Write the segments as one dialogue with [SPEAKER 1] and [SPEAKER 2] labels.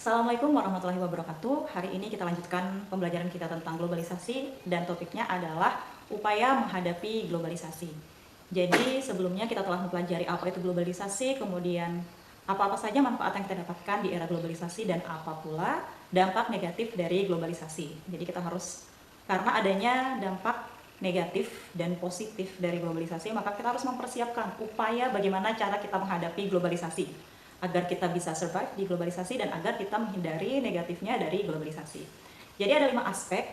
[SPEAKER 1] Assalamualaikum warahmatullahi wabarakatuh. Hari ini kita lanjutkan pembelajaran kita tentang globalisasi dan topiknya adalah upaya menghadapi globalisasi. Jadi sebelumnya kita telah mempelajari apa itu globalisasi, kemudian apa-apa saja manfaat yang kita dapatkan di era globalisasi dan apa pula dampak negatif dari globalisasi. Jadi kita harus, karena adanya dampak negatif dan positif dari globalisasi, maka kita harus mempersiapkan upaya bagaimana cara kita menghadapi globalisasi agar kita bisa survive di globalisasi dan agar kita menghindari negatifnya dari globalisasi. Jadi ada 5 aspek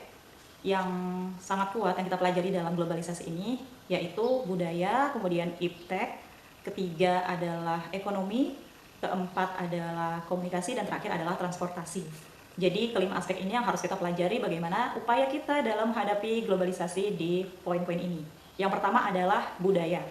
[SPEAKER 1] yang sangat kuat yang kita pelajari dalam globalisasi ini, yaitu budaya, kemudian iptek, ketiga adalah ekonomi, keempat adalah komunikasi, dan terakhir adalah transportasi. Jadi kelima aspek ini yang harus kita pelajari bagaimana upaya kita dalam menghadapi globalisasi di poin-poin ini. Yang pertama adalah budaya.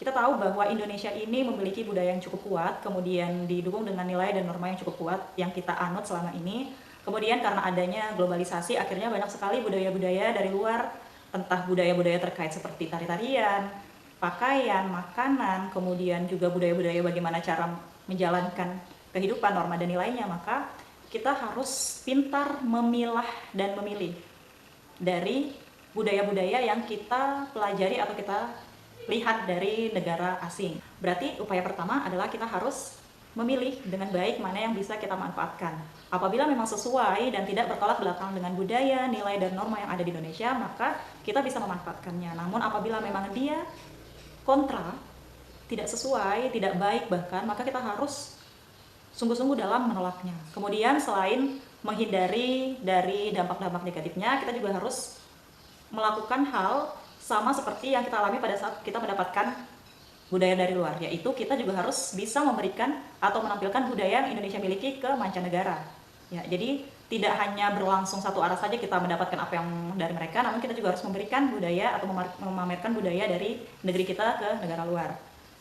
[SPEAKER 1] Kita tahu bahwa Indonesia ini memiliki budaya yang cukup kuat, kemudian didukung dengan nilai dan norma yang cukup kuat yang kita anut selama ini. Kemudian karena adanya globalisasi, akhirnya banyak sekali budaya-budaya dari luar, entah budaya-budaya terkait seperti tari-tarian, pakaian, makanan, kemudian juga budaya-budaya bagaimana cara menjalankan kehidupan, norma dan nilainya. Maka kita harus pintar memilah dan memilih dari budaya-budaya yang kita pelajari atau kita lihat dari negara asing. Berarti upaya pertama adalah kita harus memilih dengan baik mana yang bisa kita manfaatkan. Apabila memang sesuai dan tidak bertolak belakang dengan budaya, nilai, dan norma yang ada di Indonesia, maka kita bisa memanfaatkannya. Namun apabila memang dia kontra, tidak sesuai, tidak baik bahkan, maka kita harus sungguh-sungguh dalam menolaknya. Kemudian selain menghindari dari dampak-dampak negatifnya, kita juga harus melakukan hal sama seperti yang kita alami pada saat kita mendapatkan budaya dari luar, yaitu kita juga harus bisa memberikan atau menampilkan budaya yang Indonesia miliki ke mancanegara. Ya, jadi tidak hanya berlangsung satu arah saja kita mendapatkan apa yang dari mereka, namun kita juga harus memberikan budaya atau memamerkan budaya dari negeri kita ke negara luar.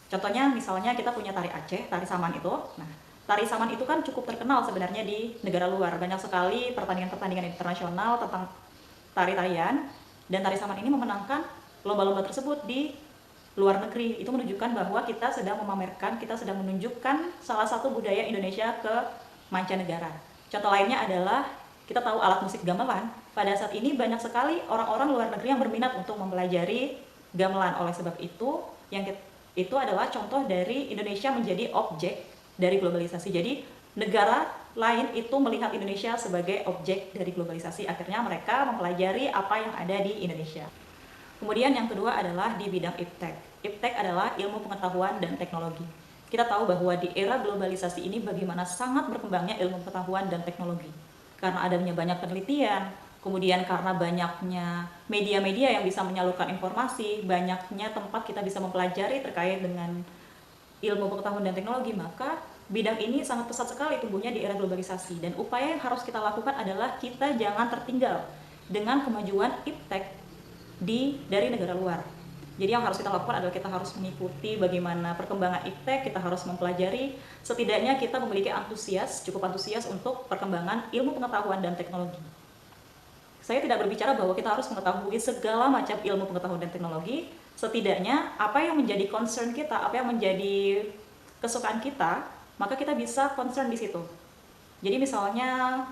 [SPEAKER 1] Contohnya misalnya kita punya tari Aceh, tari Saman itu. Nah, tari Saman itu kan cukup terkenal sebenarnya di negara luar. Banyak sekali pertandingan-pertandingan internasional tentang tari-tarian, dan tari Saman ini memenangkan lomba-lomba tersebut di luar negeri. Itu menunjukkan bahwa kita sedang memamerkan, kita sedang menunjukkan salah satu budaya Indonesia ke mancanegara. Contoh lainnya adalah kita tahu alat musik gamelan. Pada saat ini banyak sekali orang-orang luar negeri yang berminat untuk mempelajari gamelan. Oleh sebab itu, itu adalah contoh dari Indonesia menjadi objek dari globalisasi. Jadi negara lain itu melihat Indonesia sebagai objek dari globalisasi. Akhirnya mereka mempelajari apa yang ada di Indonesia. Kemudian yang kedua adalah di bidang iptek. Iptek adalah ilmu pengetahuan dan teknologi. Kita tahu bahwa di era globalisasi ini bagaimana sangat berkembangnya ilmu pengetahuan dan teknologi. Karena adanya banyak penelitian, kemudian karena banyaknya media-media yang bisa menyalurkan informasi, banyaknya tempat kita bisa mempelajari terkait dengan ilmu pengetahuan dan teknologi, maka bidang ini sangat pesat sekali tumbuhnya di era globalisasi. Dan upaya yang harus kita lakukan adalah kita jangan tertinggal dengan kemajuan iptek dari negara luar. Jadi yang harus kita lakukan adalah kita harus mengikuti bagaimana perkembangan iptek, kita harus mempelajari, setidaknya kita memiliki cukup antusias untuk perkembangan ilmu pengetahuan dan teknologi. Saya tidak berbicara bahwa kita harus mengetahui segala macam ilmu pengetahuan dan teknologi, setidaknya apa yang menjadi concern kita, apa yang menjadi kesukaan kita, maka kita bisa concern di situ. Jadi misalnya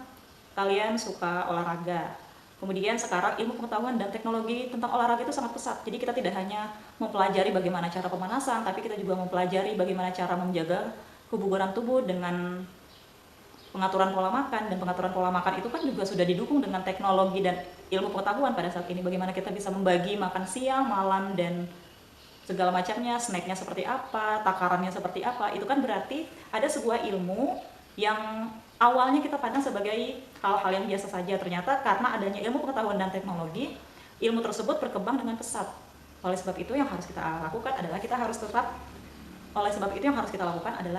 [SPEAKER 1] kalian suka olahraga, kemudian sekarang ilmu pengetahuan dan teknologi tentang olahraga itu sangat pesat. Jadi kita tidak hanya mempelajari bagaimana cara pemanasan, tapi kita juga mempelajari bagaimana cara menjaga kebugaran tubuh dengan pengaturan pola makan. Dan pengaturan pola makan itu kan juga sudah didukung dengan teknologi dan ilmu pengetahuan pada saat ini. Bagaimana kita bisa membagi makan siang, malam, dan segala macamnya, snacknya seperti apa, takarannya seperti apa. Itu kan berarti ada sebuah ilmu yang awalnya kita pandang sebagai hal-hal yang biasa saja, ternyata karena adanya ilmu pengetahuan dan teknologi, ilmu tersebut berkembang dengan pesat. Oleh sebab itu yang harus kita lakukan adalah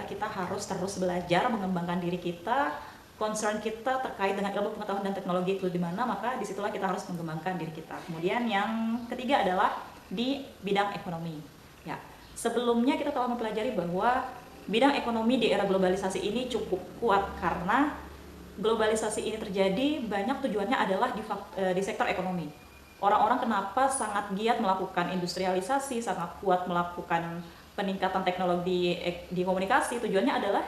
[SPEAKER 1] kita harus terus belajar, mengembangkan diri kita, concern kita terkait dengan ilmu pengetahuan dan teknologi itu di mana, maka disitulah kita harus mengembangkan diri kita. Kemudian yang ketiga adalah di bidang ekonomi. Ya, sebelumnya kita telah mempelajari bahwa bidang ekonomi di era globalisasi ini cukup kuat karena globalisasi ini terjadi banyak tujuannya adalah di sektor ekonomi. Orang-orang kenapa sangat giat melakukan industrialisasi, sangat kuat melakukan peningkatan teknologi di komunikasi, tujuannya adalah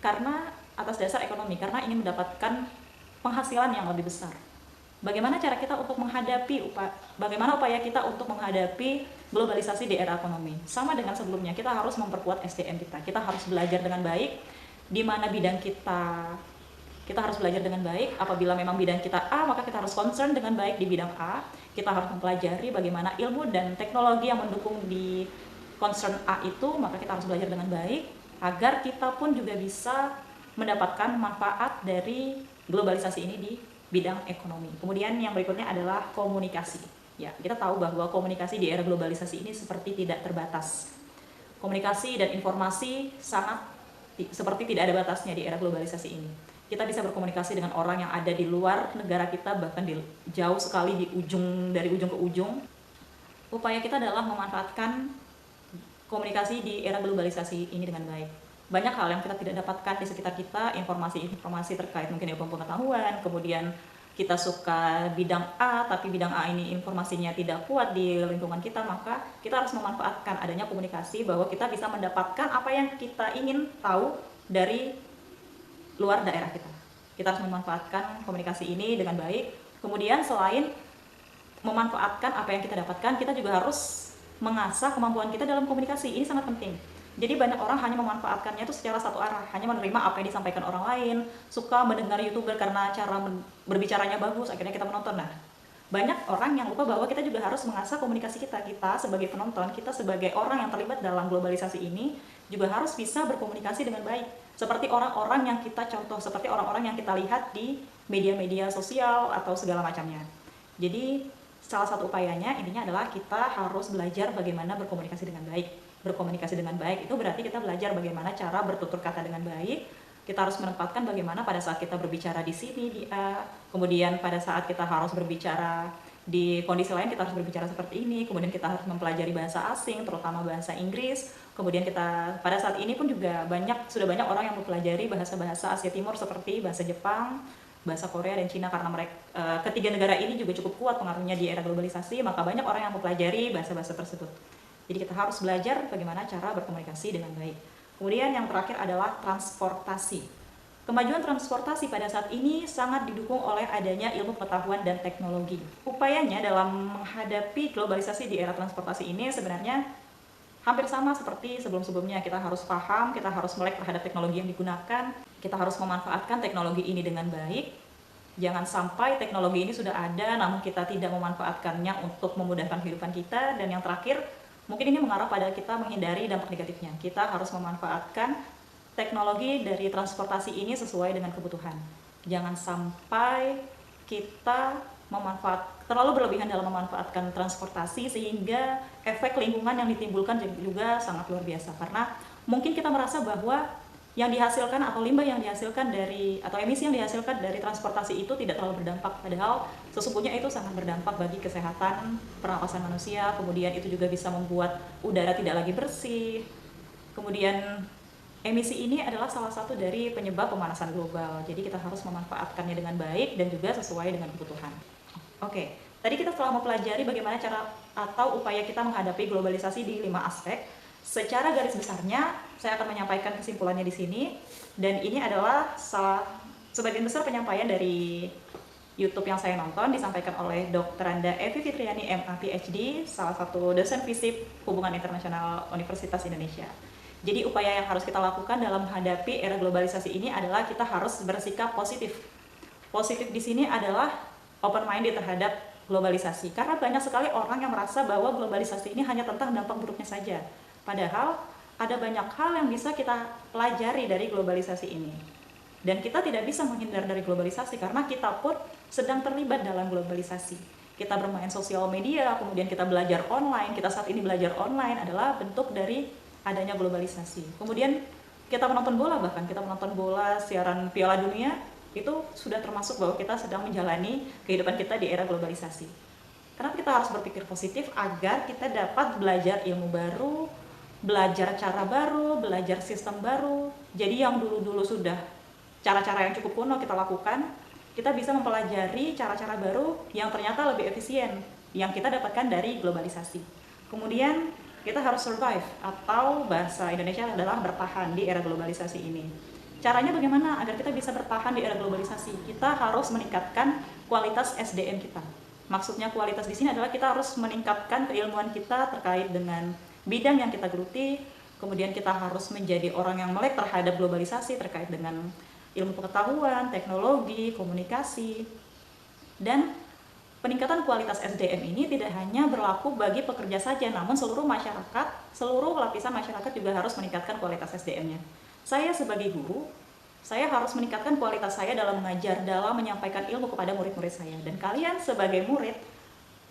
[SPEAKER 1] karena atas dasar ekonomi karena ingin mendapatkan penghasilan yang lebih besar. Bagaimana cara kita untuk bagaimana upaya kita untuk menghadapi globalisasi di era ekonomi? Sama dengan sebelumnya, kita harus memperkuat SDM kita. Kita harus belajar dengan baik di mana bidang kita harus belajar dengan baik. Apabila memang bidang kita A, maka kita harus concern dengan baik di bidang A. Kita harus mempelajari bagaimana ilmu dan teknologi yang mendukung di concern A itu, maka kita harus belajar dengan baik agar kita pun juga bisa mendapatkan manfaat dari globalisasi ini di bidang ekonomi. Kemudian yang berikutnya adalah komunikasi. Ya, kita tahu bahwa komunikasi di era globalisasi ini seperti tidak terbatas. Komunikasi dan informasi seperti tidak ada batasnya di era globalisasi ini. Kita bisa berkomunikasi dengan orang yang ada di luar negara kita, bahkan jauh sekali dari ujung ke ujung. Upaya kita adalah memanfaatkan komunikasi di era globalisasi ini dengan baik. Banyak hal yang kita tidak dapatkan di sekitar kita, informasi terkait mungkin ilmu pengetahuan, kemudian kita suka bidang A, tapi bidang A ini informasinya tidak kuat di lingkungan kita, maka kita harus memanfaatkan adanya komunikasi bahwa kita bisa mendapatkan apa yang kita ingin tahu dari luar daerah kita. Kita harus memanfaatkan komunikasi ini dengan baik. Kemudian selain memanfaatkan apa yang kita dapatkan, kita juga harus mengasah kemampuan kita dalam komunikasi. Ini sangat penting. Jadi banyak orang hanya memanfaatkannya itu secara satu arah, hanya menerima apa yang disampaikan orang lain, suka mendengar YouTuber karena cara berbicaranya bagus, akhirnya kita menonton. Nah, banyak orang yang lupa bahwa kita juga harus mengasah komunikasi kita sebagai penonton, kita sebagai orang yang terlibat dalam globalisasi ini juga harus bisa berkomunikasi dengan baik. Seperti orang-orang yang kita contoh, seperti orang-orang yang kita lihat di media-media sosial atau segala macamnya. Jadi salah satu upayanya intinya adalah kita harus belajar bagaimana berkomunikasi dengan baik. Berkomunikasi dengan baik itu berarti kita belajar bagaimana cara bertutur kata dengan baik. Kita harus menempatkan bagaimana pada saat kita berbicara di sini di A, kemudian pada saat kita harus berbicara di kondisi lain kita harus berbicara seperti ini, kemudian kita harus mempelajari bahasa asing terutama bahasa Inggris. Kemudian kita pada saat ini pun juga sudah banyak orang yang mempelajari bahasa-bahasa Asia Timur seperti bahasa Jepang, bahasa Korea dan Cina karena ketiga negara ini juga cukup kuat pengaruhnya di era globalisasi, maka banyak orang yang mempelajari bahasa-bahasa tersebut. Jadi kita harus belajar bagaimana cara berkomunikasi dengan baik. Kemudian yang terakhir adalah transportasi. Kemajuan transportasi pada saat ini sangat didukung oleh adanya ilmu pengetahuan dan teknologi. Upayanya dalam menghadapi globalisasi di era transportasi ini sebenarnya hampir sama seperti sebelum-sebelumnya. Kita harus paham, kita harus melek terhadap teknologi yang digunakan, kita harus memanfaatkan teknologi ini dengan baik. Jangan sampai teknologi ini sudah ada namun kita tidak memanfaatkannya untuk memudahkan kehidupan kita. Dan yang terakhir, mungkin ini mengarah pada kita menghindari dampak negatifnya. Kita harus memanfaatkan teknologi dari transportasi ini sesuai dengan kebutuhan. Jangan sampai kita terlalu berlebihan dalam memanfaatkan transportasi sehingga efek lingkungan yang ditimbulkan juga sangat luar biasa. Karena mungkin kita merasa bahwa yang dihasilkan atau limbah yang dihasilkan atau emisi yang dihasilkan dari transportasi itu tidak terlalu berdampak, padahal sesungguhnya itu sangat berdampak bagi kesehatan pernapasan manusia. Kemudian itu juga bisa membuat udara tidak lagi bersih. Kemudian emisi ini adalah salah satu dari penyebab pemanasan global. Jadi kita harus memanfaatkannya dengan baik dan juga sesuai dengan kebutuhan. Oke, tadi kita telah mempelajari bagaimana cara atau upaya kita menghadapi globalisasi di 5 aspek. Secara garis besarnya, saya akan menyampaikan kesimpulannya di sini. Dan ini adalah sebagian besar penyampaian dari YouTube yang saya nonton, disampaikan oleh Dr. Anda Evi Fitriani, MA PhD, salah satu dosen FISIP Hubungan Internasional Universitas Indonesia. Jadi upaya yang harus kita lakukan dalam menghadapi era globalisasi ini adalah kita harus bersikap positif. Positif di sini adalah open-minded terhadap globalisasi. Karena banyak sekali orang yang merasa bahwa globalisasi ini hanya tentang dampak buruknya saja. Padahal ada banyak hal yang bisa kita pelajari dari globalisasi ini. Dan kita tidak bisa menghindar dari globalisasi karena kita pun sedang terlibat dalam globalisasi. Kita bermain sosial media, kemudian kita belajar online. Kita saat ini belajar online adalah bentuk dari adanya globalisasi. Kemudian kita menonton bola, bahkan kita menonton bola siaran Piala Dunia, itu sudah termasuk bahwa kita sedang menjalani kehidupan kita di era globalisasi. Kenapa kita harus berpikir positif? Agar kita dapat belajar ilmu baru, belajar cara baru, belajar sistem baru. Jadi yang dulu-dulu sudah cara-cara yang cukup kuno kita lakukan, kita bisa mempelajari cara-cara baru yang ternyata lebih efisien yang kita dapatkan dari globalisasi. Kemudian kita harus survive, atau bahasa Indonesia adalah bertahan di era globalisasi ini. Caranya bagaimana agar kita bisa bertahan di era globalisasi? Kita harus meningkatkan kualitas SDM kita. Maksudnya kualitas di sini adalah kita harus meningkatkan keilmuan kita terkait dengan bidang yang kita geluti, kemudian kita harus menjadi orang yang melek terhadap globalisasi terkait dengan ilmu pengetahuan, teknologi, komunikasi, dan peningkatan kualitas SDM ini tidak hanya berlaku bagi pekerja saja, namun seluruh masyarakat, seluruh lapisan masyarakat juga harus meningkatkan kualitas SDM-nya. Saya sebagai guru, saya harus meningkatkan kualitas saya dalam mengajar, dalam menyampaikan ilmu kepada murid-murid saya. Dan kalian sebagai murid,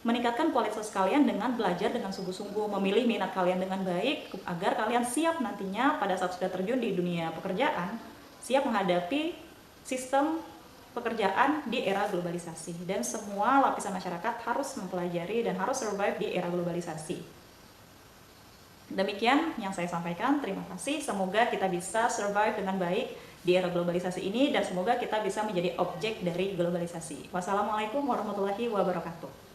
[SPEAKER 1] meningkatkan kualitas kalian dengan belajar dengan sungguh-sungguh, memilih minat kalian dengan baik, agar kalian siap nantinya pada saat sudah terjun di dunia pekerjaan, siap menghadapi sistem pekerjaan di era globalisasi. Dan semua lapisan masyarakat harus mempelajari dan harus survive di era globalisasi. Demikian yang saya sampaikan, terima kasih. Semoga kita bisa survive dengan baik di era globalisasi ini dan semoga kita bisa menjadi objek dari globalisasi. Wassalamualaikum warahmatullahi wabarakatuh.